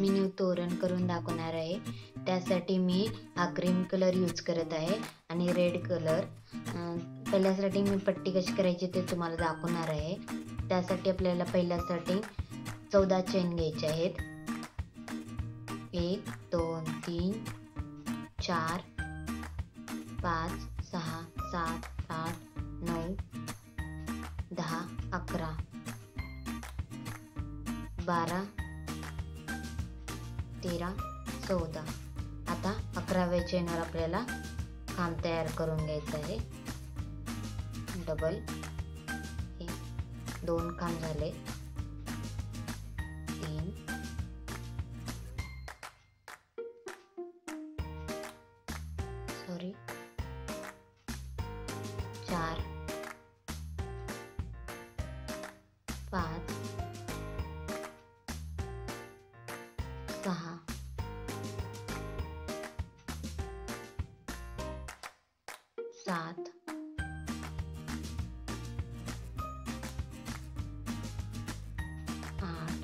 मी new तोरण करून दाखवणार आहे। त्यासाठी मी हा क्रीम कलर यूज करत आहे आणि रेड कलर। पहिल्यासाठी मी पट्टी कशी करायची ते तुम्हाला दाखवणार आहे। त्यासाठी आपल्याला पहिल्यासाठी 14 चेन घ्यायचे आहेत। 1 2 3 4 5 6 7 8 9 10 11 12 13 14। आता 11व्या चेनवर आपल्याला खांब तयार करून घ्यायचा आहे। डबल 2 खांब झाले, 3 4 5 6 7 8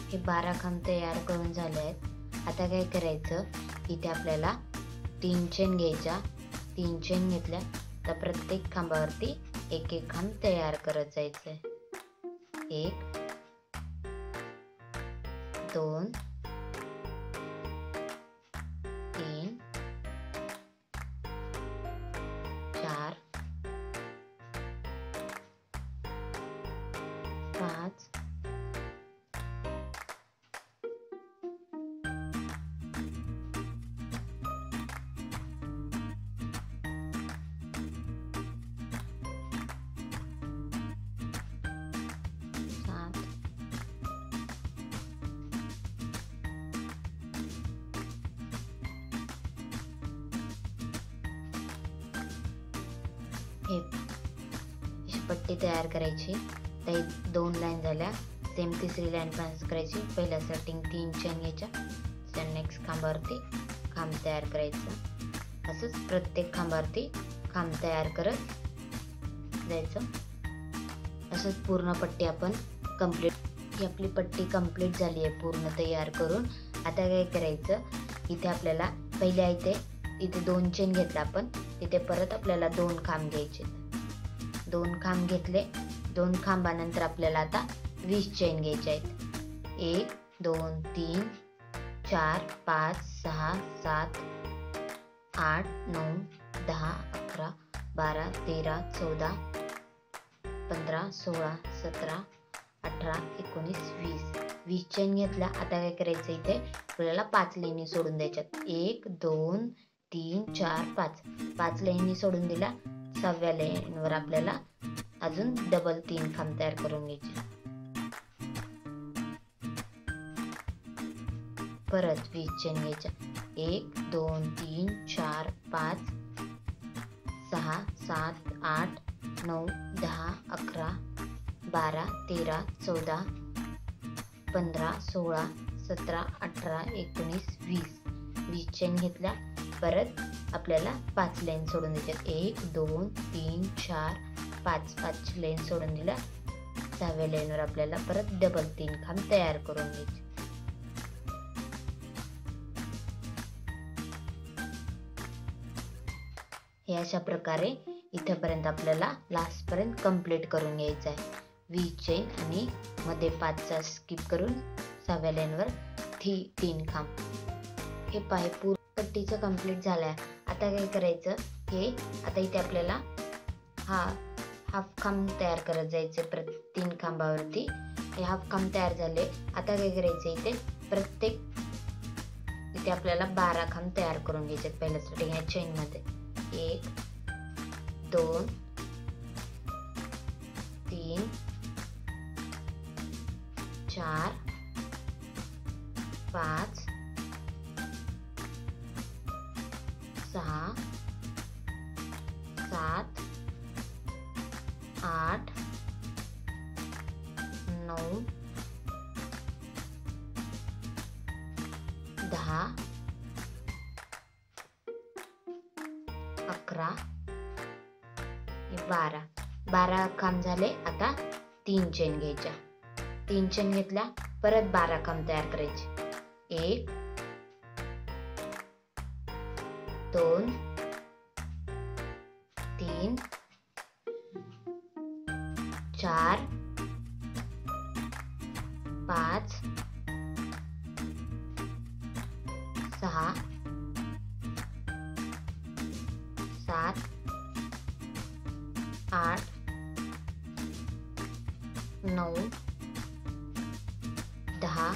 हे 12 खांब तयार करून झाले आहेत। आता काय करायचं, इथे आपल्याला 3 चेन घ्यायच्या। 3 चेन घेतल्या तर प्रत्येक खांबावरती एक एक खांब तयार करत जायचंय। 1 2 3 4 5 7 हे अशी पट्टी तयार करायची। त्या 2 लाईन झाल्या, सेम तिसरी लाईन पण करायची। पहिल्या स्टार्टिंग 3 चेन घ्यायच्या, त्या नेक्स्ट खांबावरती खांब तयार करायचं। असंच प्रत्येक खांबावरती खांब तयार करत जायचं। असंच पूर्ण पट्टी आपण कंप्लीट, ही आपली पट्टी कंप्लीट झाली आहे पूर्ण तयार करून। आता काय करायचं, इथे आपल्याला पहिल्या इथे 2 चेन घेतला आपण, तिथे परत आपल्याला 2 खांब घ्यायचे। 2 खांब घेतले, 2 खांबानंतर आपल्याला आता 20 चेन घ्यायचे आहेत। 1 2 3 4 5 6 7 8 9 10 11 12 13 14 15 16 17 18 19 20 चेन घेतल्या। आता काय करायचं, इथे आपल्याला 5 लाईनी सोडून द्यायच्यात। 1 2 3 4 5 लाईनी सोडून दिल्या। 6व्या लाईनवर आपल्याला अजून डबल 3 खांब तयार करून घ्यायचे। परत 20 चेन घ्यायच्या। 1 2 3 4 5 6 7 8 9 10 11 12 13 14 15 16 17 18 19 20 चेन घेतल्या। परत आपल्याला 5 लाईन सोडून द्यायच्यात। 1 2 3 4 5 लाईन सोडून दिल्या। 6व्या लाईनवर आपल्याला परत डबल 3 खांब तयार करून घ्यायचे। हे अशा प्रकारे इथेपर्यंत आपल्याला लास्ट पर्यंत कंप्लीट करून घ्यायचं आहे। 20 चेन आणि मध्ये 5चा स्किप करून 6व्या लाईनवर 3 खांब। हे पाय पूर्ण पट्टीचं कंप्लीट झालंय। आता काय करायचं, हे आता इथे आपल्याला हाफ खांब तयार करत जायचे 3 खांबावरती। हे हाफ खांब तयार झाले। आता काय करायचं, इथे आपल्याला 12 खांब तयार करून घ्यायचे पहिल्या स्टार्टिंग या चेन मध्ये। 1 2 3 4 5 6 7 8 9 10 11 12 खांब झाले. आता 3 चेन घ्यायच्या. 3 चेन घेतल्या, परत 12 खांब तयार करायचे. 1 2 3 4 5 6 7 8 9 10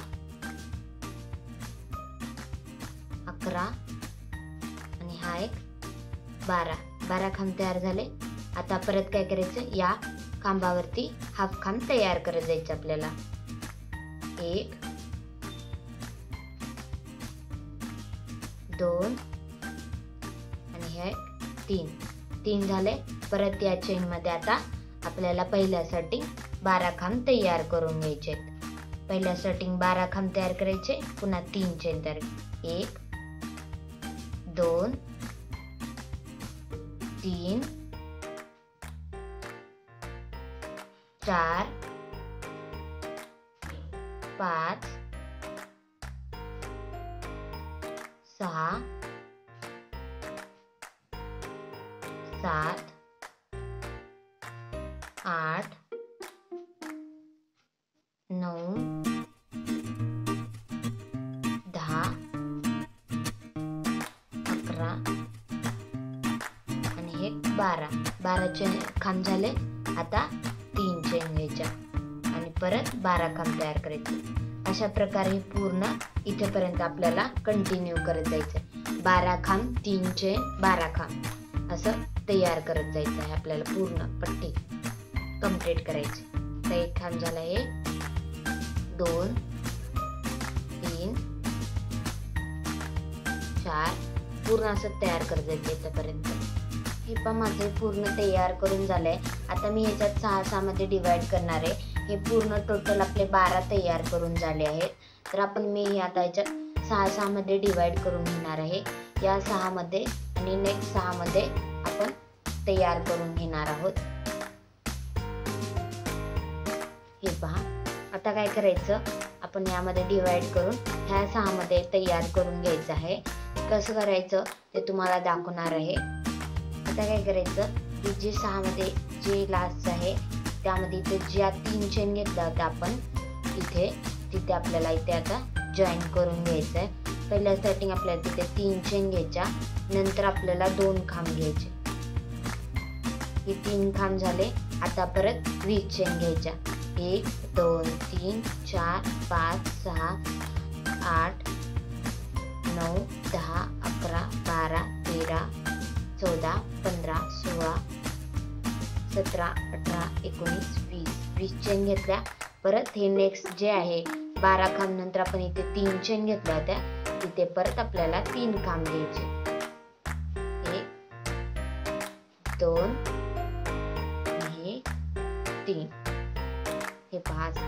11 आणि हा एक 12 खांब तयार झाले. आता परत काय करायचं, या खांबावरती हाफ खांब तयार करत जायचं आपल्याला. 1 2 आणि हे 3 झाले. परत या चेन मध्ये आता आपल्याला पहिल्यासाठी 12 खांब तयार करून घ्यायचे. पहिल्यासाठी 12 खांब तयार करायचे, पुन्हा 3 चेन तयार. 1 2 3 4 5 6 7 8 9 10 11 आणि हे 12 चेन खांब झाले. आता 3 चेन घ्यायच्या आणि परत 12 खांब तयार करायचे. अशा प्रकारे पूर्ण इथेपर्यंत आपल्याला कंटिन्यू करत जायचं. 12 खांब 3 चेन 12 खांब असं तयार करत जायचं आहे आपल्याला. पूर्ण पट्टी कंप्लीट करायची. तर एक खांब झाला, हे 2 3 4 पूर्ण असं तयार करत जायचं इथेपर्यंत. हे पण माझे पूर्ण तयार करून झालंय. आता मी ह्याच्यात 6 मध्ये डिवाइड करणार आहे. हे पूर्ण टोटल आपले 12 तयार करून झाले आहेत. तर आपण मी आता ह्याच्यात 6 मध्ये डिवाइड करून घेणार आहे. या 6 मध्ये आणि नेक्स्ट 6 मध्ये आपण तयार करून घेणार आहोत. हे पहा, आता काय करायचं, आपण यामध्ये डिवाइड करून ह्या 6 मध्ये तयार करून घ्यायचं आहे. कसं करायचं ते तुम्हाला दाखवणार आहे. आता काय करायचं, ही जी 6 मध्ये जे लास्ट आहे त्यामध्ये इथे ज्या 3 चेन घेतल्या होत्या आपण तिथे आपल्याला इथे आता जॉईन करून घ्यायचं आहे. पहिल्या स्टार्टिंग आपल्याला तिथे 3 चेन घ्यायच्या, नंतर आपल्याला 2 खांब घ्यायचे. हे 3 खांब झाले. आता परत 20 चेन घ्यायच्या. 1 2 3 4 5 6 8 9 10 11 12 13 14 15 16 17 18 19 20 चेन घेतल्या. परत हे नेक्स्ट जे आहे 12 खांब नंतर आपण इथे 3 चेन घेतल्या होत्या, तिथे परत आपल्याला 3 खांब घ्यायचे. 1 2 हे 3. हे 5.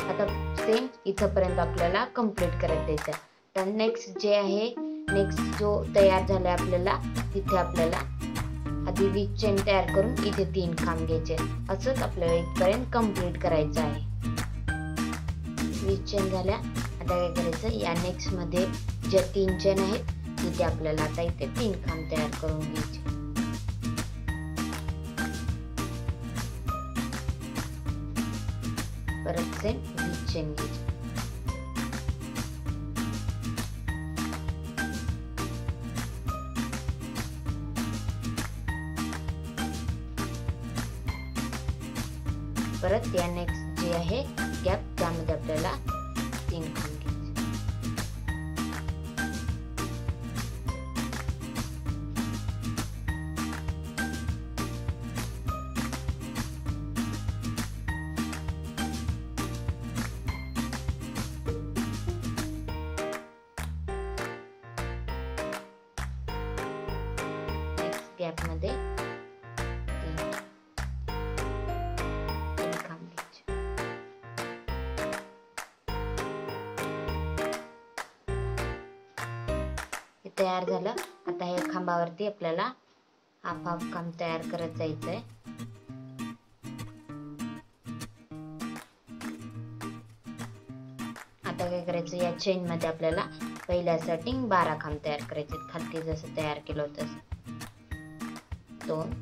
आता सेम इथपर्यंत आपल्याला कंप्लीट करत द्यायचं. तर नेक्स्ट जे आहे, नेक्स्ट जो तयार झालाय आपल्याला, तिथे आपल्याला आधी 20 चेन तयार करून इथे 3 खांब घ्यायचे. असंच आपल्याला इथपर्यंत कंप्लीट करायचं आहे. 20 चेन झाल्या. आता काय करायचं, या नेक्स्ट मध्ये ज्या 3 चेन आहेत तिथे आपल्याला आता इथे 3 खांब तयार करून घ्यायचे. परत सेम 20 चेन घ्यायचे. परत या नेक्स्ट जे आहे गॅप, त्यामध्ये आपल्याला 3 खांब घ्यायचे. नेक्स्ट गॅप मध्ये 3 खांब घ्यायचे. तयार झालं. आता हे खांबावरती आपल्याला हाफ हाफ खांब तयार करत जायचंय. आता काय करायचं, या चेन मध्ये आपल्याला पहिल्यासाठी 12 खांब तयार करायचे. खालती जसं तयार केलं होतं 2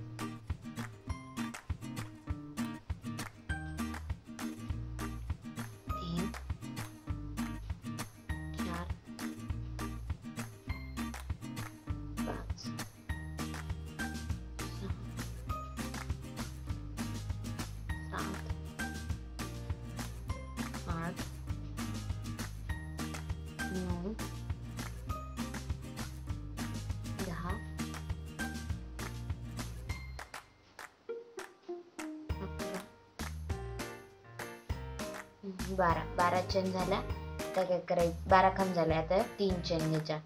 3 4 5 6 7 8 9 10 12 चेन झाल्या. आता काय करायचं, 12 खांब झाले. आता 3 चेन घ्यायच्या.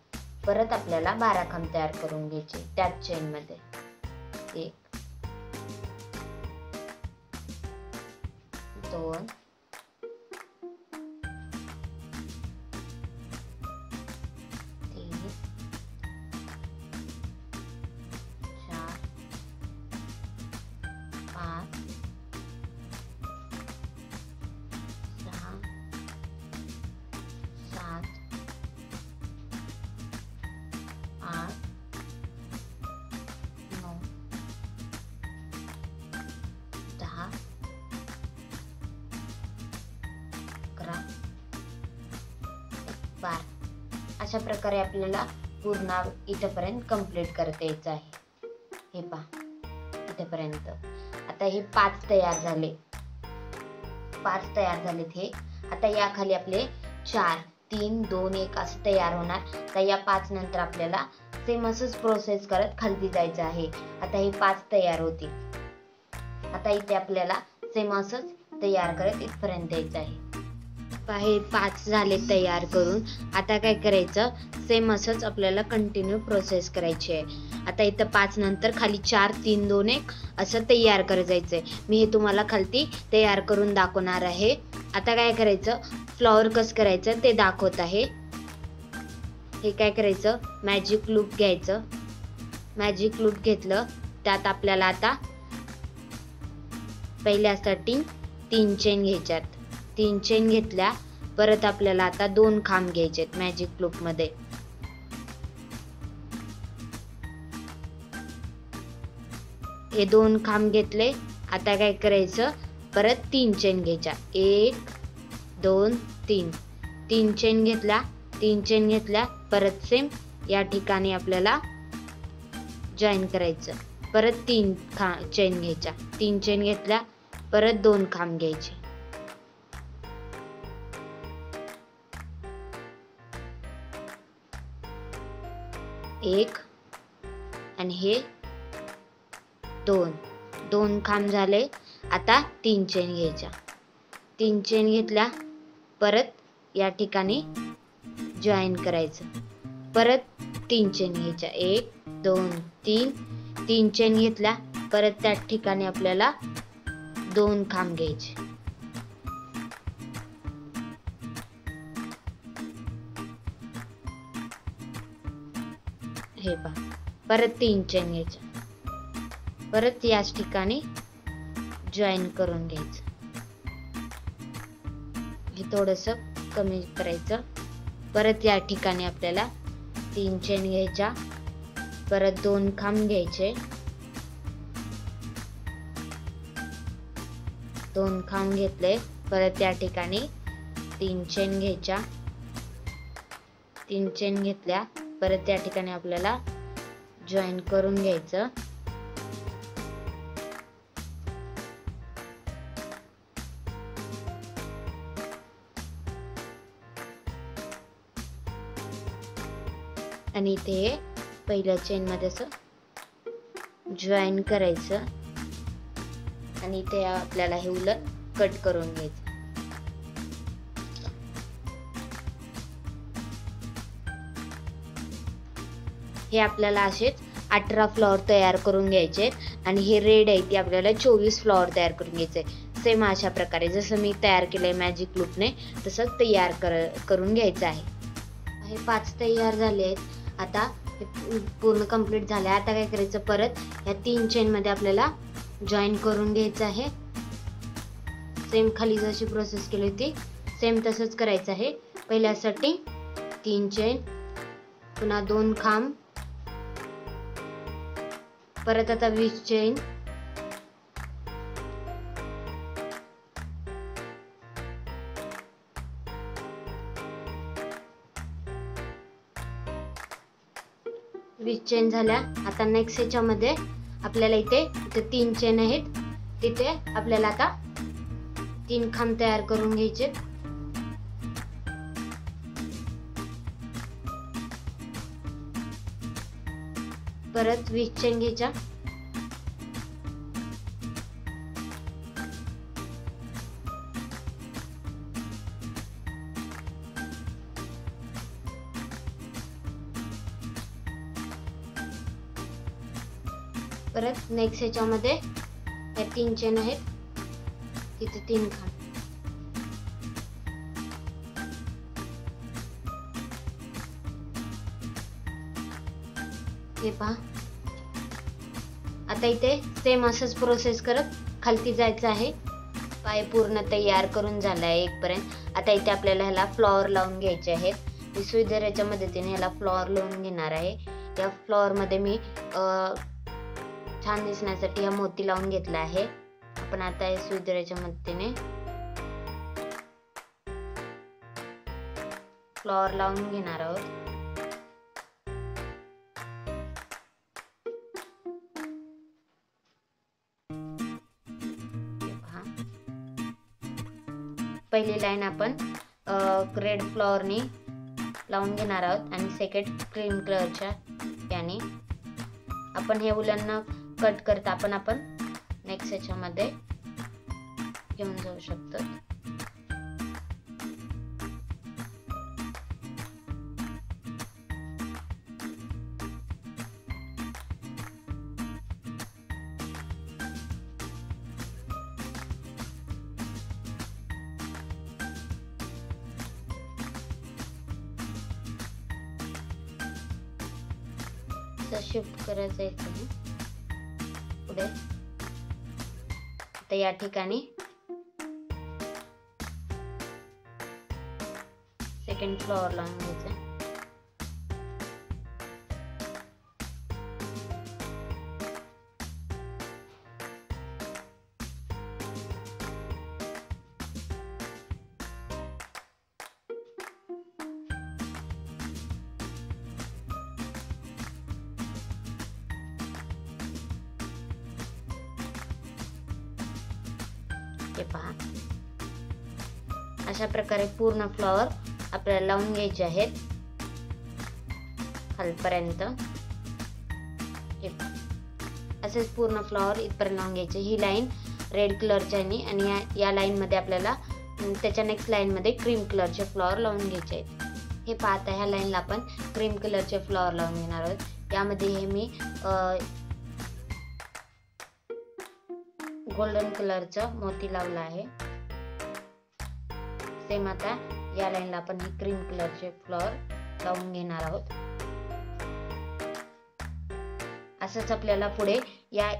परत आपल्याला 12 खांब तयार करून घ्यायचे त्याच चेन मध्ये. 1 2 3 4 5 6 7 8 9 10 11 12. अशा प्रकारे आपल्याला पूर्ण इथपर्यंत कंप्लीट करता यायचं आहे. हे पहा इथपर्यंत. आता हे 5 तयार झाले. 5 तयार झालेत हे. आता या खाली आपले 4 3 2 1 असं तयार होणार. तर या 5 नंतर आपल्याला सेम असंच प्रोसेस करत खालती जायचं आहे. आता हे 5 तयार होतील. आता इथे आपल्याला सेम असंच तयार करत इथपर्यंत यायचं आहे. हे 5 झाले तयार करून. आता काय करायचं, सेम असंच आपल्याला कंटिन्यू प्रोसेस करायची आहे. आता इथं 5 नंतर खाली 4 3 2 1 असं तयार करत जायचंय. मी हे तुम्हाला खालती तयार करून दाखवणार आहे. आता काय करायचं, फ्लॉवर कसं करायचं ते दाखवत आहे. हे काय करायचं, मॅजिक लूप घ्यायचं. मॅजिक लूप घेतलं, त्यात आपल्याला आता पहिल्यासाठी 3 चेन घ्यायच्यात. 3 चेन घेतल्या. परत आपल्याला आता 2 खांब घ्यायचेत मॅजिक लूप मध्ये. हे 2 खांब घेतले. आता काय करायचं, परत 3 चेन घ्यायच्या. 1 2 3 3 चेन घेतल्या. 3 चेन घेतल्या. परत सेम या ठिकाणी आपल्याला जॉईन करायचं. परत 3 चेन घ्यायच्या. 3 चेन घेतल्या. परत 2 खांब घ्यायचे. एक आणि हे 2 खांब झाले. आता 3 चेन घ्यायच्या. 3 चेन घेतल्या. परत या ठिकाणी जॉईन करायचं. परत 3 चेन घ्यायच्या. 1 2 3 3 चेन घेतल्या. परत त्या ठिकाणी आपल्याला 2 खांब घ्यायचे. हे पहा, परत 3 चेन घ्यायच्या. परत याच ठिकाणी जॉईन करून घ्यायचं. हे थोडंसं कमी करायचं. परत या ठिकाणी आपल्याला 3 चेन घ्यायच्या. परत 2 खांब घ्यायचे. 2 खांब घेतले. परत या ठिकाणी 3 चेन घ्यायच्या. 3 चेन घेतल्या. परत या ठिकाणी आपल्याला जॉईन करून घ्यायचं. आणि इथे पहिल्या चेन मध्ये असं जॉईन करायचं. आणि इथे आपल्याला हे उलट कट करून घ्यायचं. हे आपल्याला असेच 18 फ्लॉवर तयार करून घ्यायचे. आणि हे रेड आहे ते आपल्याला 24 फ्लॉवर तयार करून घ्यायचे. सेम अशा प्रकारे जसं मी तयार केलंय मॅजिक लूपने तसंच तयार करून घ्यायचं आहे. हे 5 तयार झाले आहेत. आता पूर्ण कंप्लीट झालं. आता काय करायचं, परत या 3 चेन मध्ये आपल्याला जॉईन करून घ्यायचं आहे. सेम खाली जशी प्रोसेस केली होती सेम तसंच करायचं आहे. पहिल्यासाठी 3 चेन, पुन्हा 2 खांब, परत आता 20 चेन, चेन झाल्या. आता नेक्स्ट ह्याच्यामध्ये आपल्याला इथे 3 चेन आहेत, तिथे आपल्याला आता 3 खांब तयार करून घ्यायचे. परत 20 चेन घ्यायच्या. परत नेक्स्ट ह्याच्यामध्ये या 3 चेन आहेत, तिथे 3 खांब. हे पहा. आता इथे सेम असंच प्रोसेस करत खालती जायचं आहे. पाय पूर्ण तयार करून झालाय एकपर्यंत. आता इथे आपल्याला ह्याला फ्लॉवर लावून घ्यायचे आहेत. मी सुई दोऱ्याच्या मदतीने ह्याला फ्लॉवर लावून घेणार आहे. या फ्लॉवर मध्ये मी छान दिसण्यासाठी हा मोती लावून घेतला आहे. आपण आता या सुई दोऱ्याच्या मदतीने फ्लॉवर लावून घेणार आहोत. पहिली लाईन आपण रेड फ्लॉवरनी लावून घेणार आहोत आणि सेकंड क्रीम कलरच्या याने आपण हे उलन कट करता आपण नेक्स्ट ह्याच्यामध्ये घेऊन जाऊ शकतो. शिफ्ट करायचं आहे पुढे. आता या ठिकाणी सेकंड फ्लॉवर लावून घ्यायचं. हे पहा, अशा प्रकारे पूर्ण फ्लॉवर आपल्याला लावून घ्यायचे आहेत खालपर्यंत. असेच पूर्ण फ्लॉवर इथपर्यंत लावून घ्यायचे. ही लाईन रेड कलरच्या आणि या लाईन मध्ये आपल्याला त्याच्या नेक्स्ट लाईन मध्ये क्रीम कलरचे फ्लॉवर लावून घ्यायचे आहेत. हे पाहता, ह्या लाईनला आपण क्रीम कलरचे फ्लॉवर लावून घेणार आहोत. यामध्ये हे मी गोल्डन कलरचा मोती लावला आहे. सेम आता या लाईनला आपण ही क्रीम कलरचे फ्लॉवर लावून घेणार आहोत. असंच आपल्याला पुढे या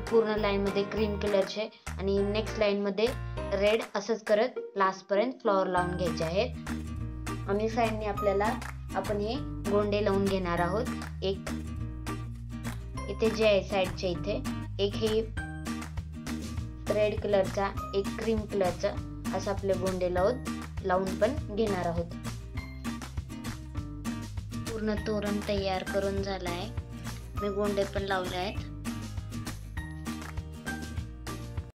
पूर्ण लाईन मध्ये क्रीम कलरचे आणि नेक्स्ट लाईन मध्ये रेड असंच करत लास्ट पर्यंत फ्लॉवर लावून घ्यायचे आहेत. आणि साइडने आपल्याला आपण हे गोंडे लावून घेणार आहोत. एक इथे जे आहे साइडच्या इथे एक हे रेड कलरचा, एक क्रीम कलरचा असं आपले गोंडे लावून पण घेणार आहोत. पूर्ण तोरण तयार करून झाला आहे. मी गोंडे पण लावले आहेत.